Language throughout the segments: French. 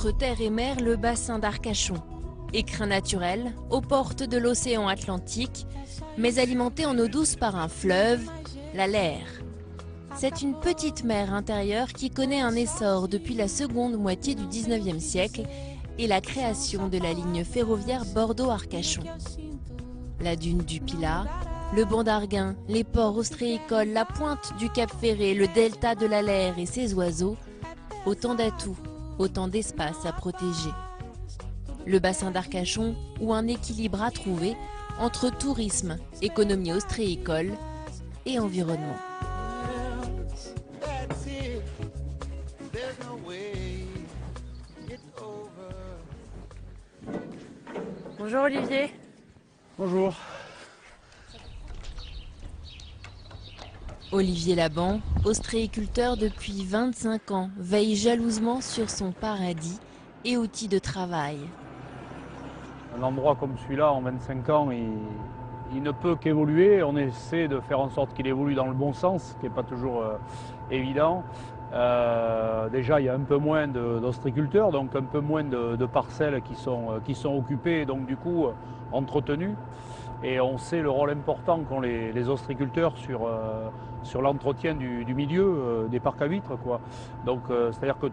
entre terre et mer le bassin d'Arcachon. Écrin naturel, aux portes de l'océan Atlantique, mais alimenté en eau douce par un fleuve, la Leyre. C'est une petite mer intérieure qui connaît un essor depuis la seconde moitié du 19e siècle et la création de la ligne ferroviaire Bordeaux-Arcachon. La dune du Pilat, le banc d'Arguin, les ports ostréicoles, la pointe du Cap Ferré, le delta de la Leyre et ses oiseaux, autant d'atouts, autant d'espace à protéger. Le bassin d'Arcachon, où un équilibre à trouver entre tourisme, économie ostréicole et environnement. Bonjour Olivier. Bonjour. Olivier Laban, ostréiculteur depuis 25 ans, veille jalousement sur son paradis et outil de travail. Un endroit comme celui-là, en 25 ans, il ne peut qu'évoluer. On essaie de faire en sorte qu'il évolue dans le bon sens, ce qui n'est pas toujours évident. Déjà, il y a un peu moins d'ostréiculteurs, donc un peu moins de parcelles qui sont occupées, donc du coup entretenues. Et on sait le rôle important qu'ont les ostréiculteurs sur l'entretien du milieu des parcs à huîtres, quoi. Donc, c'est-à-dire que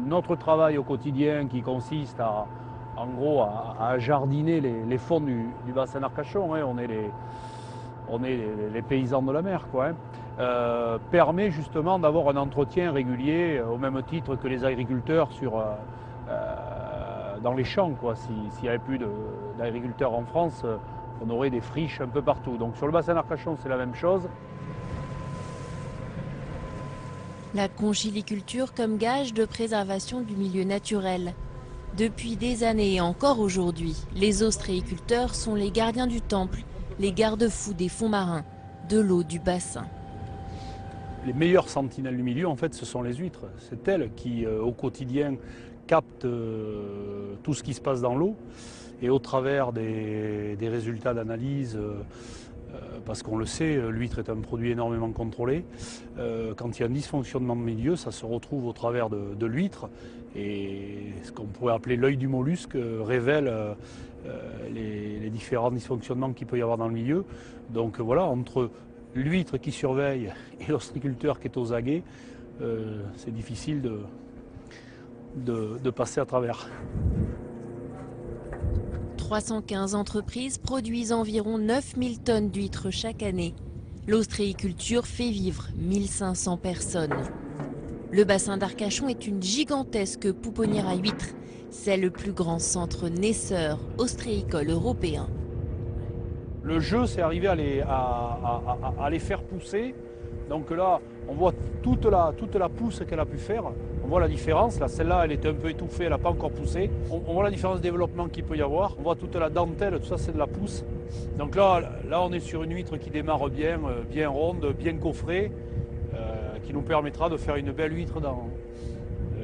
notre travail au quotidien qui consiste en gros à jardiner les fonds du bassin d'Arcachon, hein, on est les paysans de la mer, quoi, hein, permet justement d'avoir un entretien régulier au même titre que les agriculteurs dans les champs, quoi. S'il n'y avait plus d'agriculteurs en France, on aurait des friches un peu partout. Donc sur le bassin d'Arcachon, c'est la même chose. La conchiliculture comme gage de préservation du milieu naturel. Depuis des années et encore aujourd'hui, les ostréiculteurs sont les gardiens du temple, les garde-fous des fonds marins, de l'eau du bassin. Les meilleures sentinelles du milieu, en fait, ce sont les huîtres. C'est elles qui, au quotidien, captent tout ce qui se passe dans l'eau. Et au travers des résultats d'analyse, parce qu'on le sait, l'huître est un produit énormément contrôlé. Quand il y a un dysfonctionnement de milieu, ça se retrouve au travers de l'huître. Et ce qu'on pourrait appeler l'œil du mollusque révèle les différents dysfonctionnements qu'il peut y avoir dans le milieu. Donc voilà, entre l'huître qui surveille et l'ostréiculteur qui est aux aguets, c'est difficile de passer à travers. 315 entreprises produisent environ 9000 tonnes d'huîtres chaque année. L'ostréiculture fait vivre 1500 personnes. Le bassin d'Arcachon est une gigantesque pouponnière à huîtres. C'est le plus grand centre naisseur ostréicole européen. Le jeu, c'est arriver à les faire pousser. Donc là, on voit toute la pousse qu'elle a pu faire. On voit la différence. Là, celle-là, elle était un peu étouffée, elle n'a pas encore poussé. On voit la différence de développement qu'il peut y avoir. On voit toute la dentelle, tout ça, c'est de la pousse. Donc là, on est sur une huître qui démarre bien, bien ronde, bien coffrée, qui nous permettra de faire une belle huître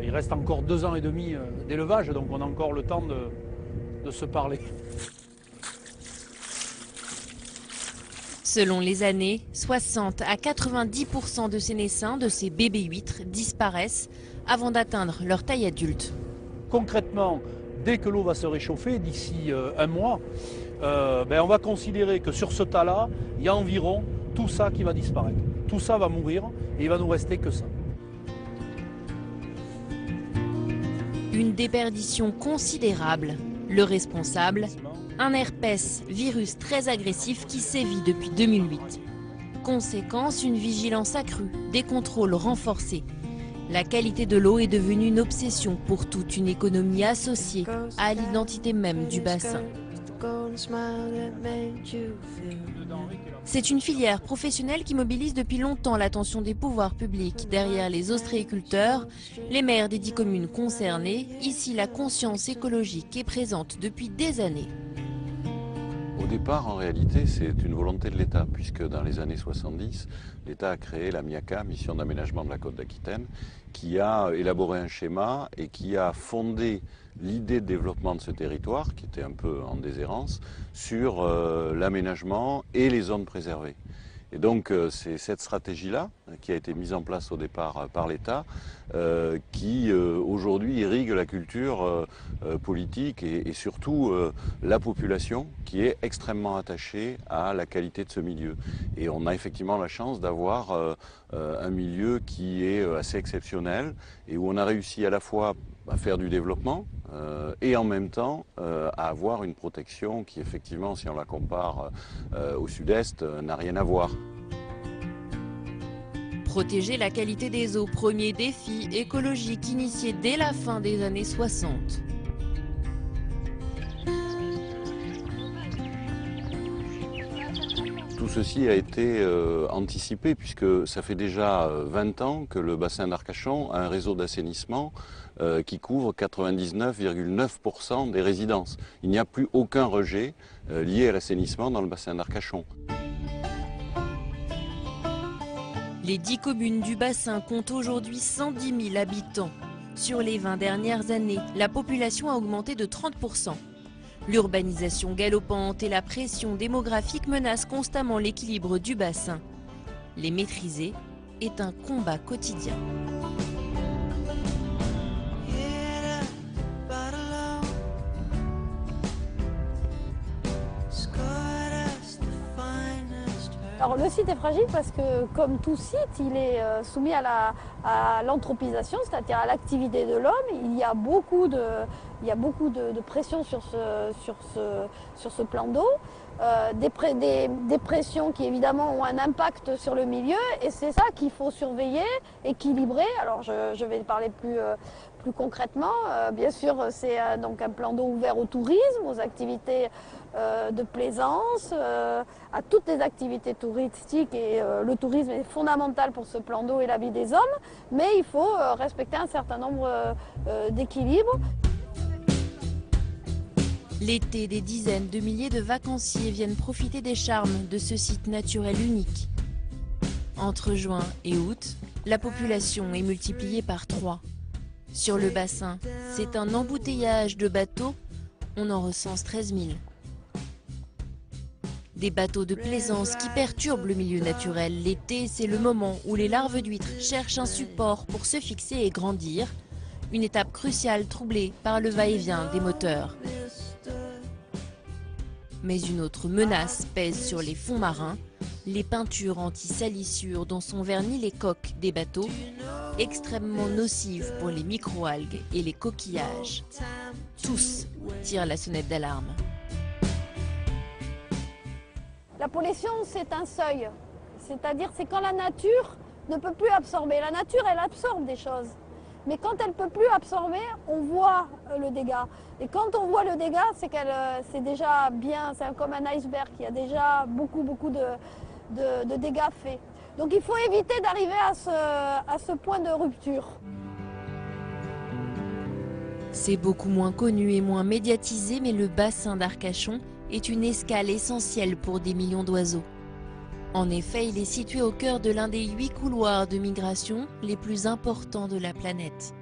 il reste encore 2 ans et demi d'élevage, donc on a encore le temps de se parler. Selon les années, 60 à 90% de ces naissins, de ces bébés huîtres, disparaissent avant d'atteindre leur taille adulte. Concrètement, dès que l'eau va se réchauffer, d'ici un mois, on va considérer que sur ce tas-là, il y a environ tout ça qui va disparaître. Tout ça va mourir et il va nous rester que ça. Une déperdition considérable. Le responsable, un herpès, virus très agressif qui sévit depuis 2008. Conséquence, une vigilance accrue, des contrôles renforcés. La qualité de l'eau est devenue une obsession pour toute une économie associée à l'identité même du bassin. C'est une filière professionnelle qui mobilise depuis longtemps l'attention des pouvoirs publics. Derrière les ostréiculteurs, les maires des 10 communes concernées, ici la conscience écologique est présente depuis des années. Au départ, en réalité, c'est une volonté de l'État, puisque dans les années 70, l'État a créé la MIACA, Mission d'aménagement de la Côte d'Aquitaine, qui a élaboré un schéma et qui a fondé l'idée de développement de ce territoire, qui était un peu en déshérence, sur l'aménagement et les zones préservées. Et donc c'est cette stratégie-là qui a été mise en place au départ par l'État qui aujourd'hui irrigue la culture politique et surtout la population qui est extrêmement attachée à la qualité de ce milieu. Et on a effectivement la chance d'avoir un milieu qui est assez exceptionnel et où on a réussi à la fois à faire du développement et en même temps à avoir une protection qui effectivement, si on la compare au sud-est, n'a rien à voir. Protéger la qualité des eaux, premier défi écologique initié dès la fin des années 60. Tout ceci a été anticipé puisque ça fait déjà 20 ans que le bassin d'Arcachon a un réseau d'assainissement qui couvre 99,9% des résidences. Il n'y a plus aucun rejet lié à l'assainissement dans le bassin d'Arcachon. Les 10 communes du bassin comptent aujourd'hui 110 000 habitants. Sur les 20 dernières années, la population a augmenté de 30%. L'urbanisation galopante et la pression démographique menacent constamment l'équilibre du bassin. Les maîtriser est un combat quotidien. Alors le site est fragile parce que comme tout site, il est soumis à l'anthropisation, c'est-à-dire à l'activité de l'homme. Il y a beaucoup de pression sur ce plan d'eau, des pressions qui évidemment ont un impact sur le milieu et c'est ça qu'il faut surveiller, équilibrer. Alors je vais parler plus concrètement. Bien sûr, c'est donc un plan d'eau ouvert au tourisme, aux activités de plaisance, à toutes les activités touristiques et le tourisme est fondamental pour ce plan d'eau et la vie des hommes, mais il faut respecter un certain nombre d'équilibres. L'été, des dizaines de milliers de vacanciers viennent profiter des charmes de ce site naturel unique. Entre juin et août, la population est multipliée par 3. Sur le bassin, c'est un embouteillage de bateaux, on en recense 13 000. Des bateaux de plaisance qui perturbent le milieu naturel. L'été, c'est le moment où les larves d'huîtres cherchent un support pour se fixer et grandir. Une étape cruciale troublée par le va-et-vient des moteurs. Mais une autre menace pèse sur les fonds marins. Les peintures anti-salissure dont sont vernies les coques des bateaux, extrêmement nocives pour les microalgues et les coquillages. Tous tirent la sonnette d'alarme. La pollution, c'est un seuil, c'est-à-dire c'est quand la nature ne peut plus absorber. La nature, elle absorbe des choses, mais quand elle ne peut plus absorber, on voit le dégât. Et quand on voit le dégât, c'est déjà bien, c'est comme un iceberg, il y a déjà beaucoup de dégâts faits. Donc il faut éviter d'arriver à ce point de rupture. C'est beaucoup moins connu et moins médiatisé, mais le bassin d'Arcachon est une escale essentielle pour des millions d'oiseaux. En effet, il est situé au cœur de l'un des 8 couloirs de migration les plus importants de la planète.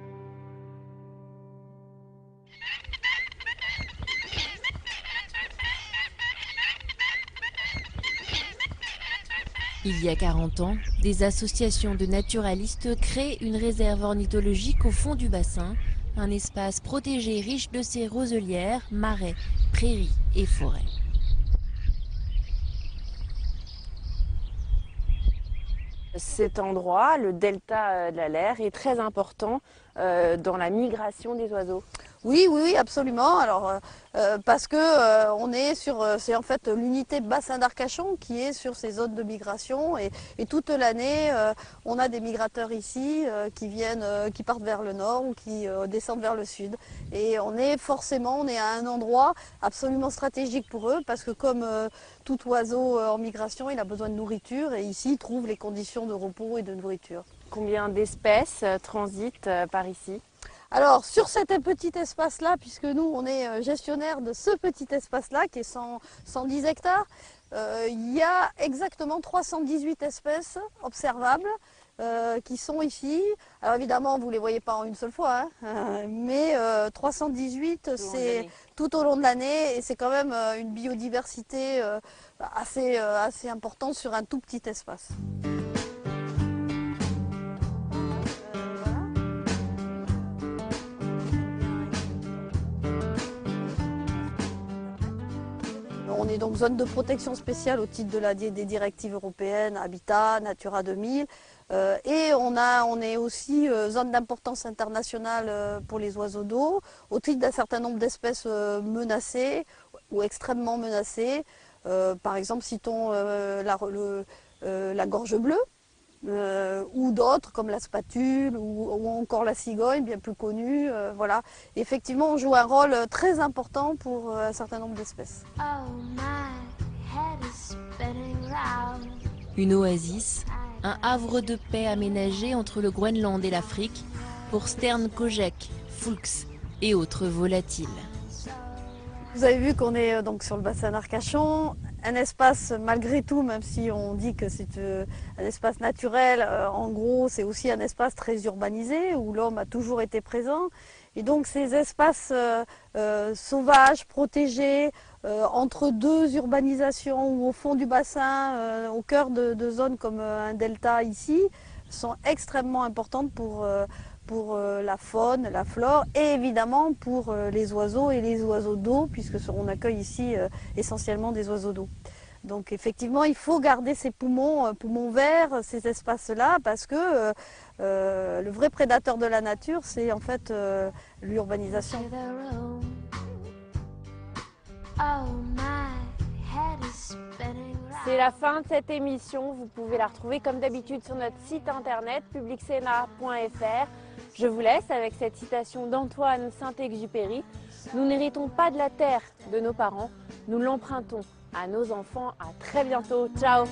Il y a 40 ans, des associations de naturalistes créent une réserve ornithologique au fond du bassin, un espace protégé riche de ces roselières, marais, prairies et forêts. Cet endroit, le delta de la Leyre, est très important dans la migration des oiseaux. Oui, absolument. Alors, parce que on est sur, c'est en fait l'unité bassin d'Arcachon qui est sur ces zones de migration et toute l'année, on a des migrateurs ici qui partent vers le nord ou qui descendent vers le sud. Et on est à un endroit absolument stratégique pour eux parce que comme tout oiseau en migration, il a besoin de nourriture et ici, il trouve les conditions de repos et de nourriture. Combien d'espèces transitent par ici ? Alors sur cet petit espace-là, puisque nous on est gestionnaire de ce petit espace-là qui est 110 hectares, il y a exactement 318 espèces observables qui sont ici. Alors évidemment, vous ne les voyez pas en une seule fois, hein, mais 318, c'est tout au long de l'année et c'est quand même une biodiversité assez importante sur un tout petit espace. On est donc zone de protection spéciale au titre des directives européennes, Habitat, Natura 2000. Et on est aussi zone d'importance internationale pour les oiseaux d'eau, au titre d'un certain nombre d'espèces menacées ou extrêmement menacées. Par exemple, citons la gorge bleue, ou d'autres comme la spatule ou encore la cigogne, bien plus connue. Voilà. Effectivement, on joue un rôle très important pour un certain nombre d'espèces. Une oasis, un havre de paix aménagé entre le Groenland et l'Afrique pour sternes kojek, foulx et autres volatiles. Vous avez vu qu'on est donc sur le bassin d'Arcachon, un espace malgré tout, même si on dit que c'est un espace naturel, en gros c'est aussi un espace très urbanisé où l'homme a toujours été présent. Et donc ces espaces sauvages, protégés, entre deux urbanisations ou au fond du bassin, au cœur de zones comme un delta ici, sont extrêmement importantes pour la faune, la flore et évidemment pour les oiseaux et les oiseaux d'eau, puisque on accueille ici essentiellement des oiseaux d'eau. Donc effectivement, il faut garder ces poumons verts, ces espaces-là, parce que le vrai prédateur de la nature, c'est en fait l'urbanisation. C'est la fin de cette émission. Vous pouvez la retrouver comme d'habitude sur notre site internet publicsena.fr. Je vous laisse avec cette citation d'Antoine Saint-Exupéry. Nous n'héritons pas de la terre de nos parents, nous l'empruntons à nos enfants. À très bientôt. Ciao.